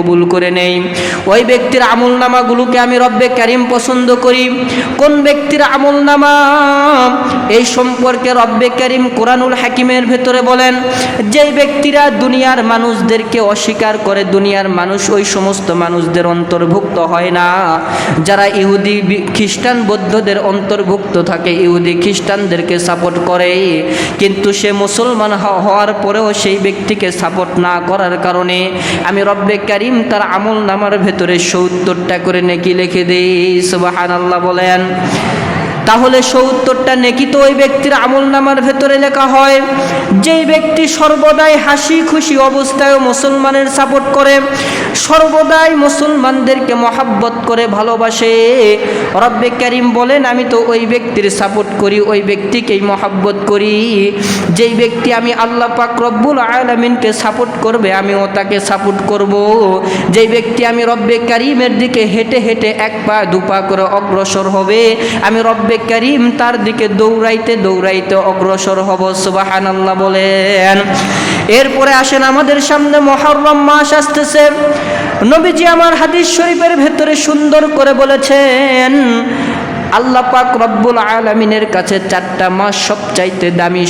কবুল করে নেই। ওই ব্যক্তির আমলনামাগুলোকে আমি রব্বে কারীম পছন্দ করি। কোন ব্যক্তির আমলনামা, এই সম্পর্কে রব্বে কারীম কোরআনুল হাকিমের ভেতরে বলেন, যেই ব্যক্তিরা দুনিয়ার মানুষদেরকে অস্বীকার করে, দুনিয়ার মানুষ ওই সমস্ত মানুষদের অন্তর্ভুক্ত হয় না যারা ইহুদি খ্রিস্টান বৌদ্ধদের অন্তর্ভুক্ত থাকে, ইহুদি খ্রিস্টানদেরকে সাপোর্ট করে, কিন্তু সে মুসলমান হওয়ার পরেও সেই ব্যক্তিকে সাপোর্ট না করার কারণে আমি রব্বে কারীম তার আমল নামার ভেতরে ৭০টা করে নেকি লিখে দেই। সুবহানাল্লাহ বলেন। তাহলে ৭০টা নেকি তো ওই ব্যক্তির আমল নামার ভেতরে লেখা হয়। যেই ব্যক্তি সর্বদাই হাসি খুশি অবস্থায় মুসলমানের সাপোর্ট করে, সর্বদাই মুসলমানদেরকে মহাব্বত করে ভালোবাসে, রব্বে কারীম বলেন আমি তো ওই ব্যক্তির সাপোর্ট করি, ওই ব্যক্তিকেই মহাব্বত করি। যেই ব্যক্তি আমি আল্লাহ পাক রব্বুল আলামিনকে সাপোর্ট করবে, আমিও তাকে সাপোর্ট করব। যেই ব্যক্তি আমি রব্বে কারীমের দিকে হেঁটে হেঁটে এক পা দুপা করে অগ্রসর হবে, আমি রব্বে কারীম তার দিকে দৌড়াইতে দৌড়াইতে অগ্রসর হব। সুবহানাল্লাহ বলেন। এরপরে আসেন, আমাদের সামনে মুহররম মাস আসতেছে। নবীজি আমার হাদিস শরীফের ভেতরে সুন্দর করে বলেছেন, আল্লাহ পাক রব্বুল আলামিনের কাছে 4টা মাস সবচাইতে দামি।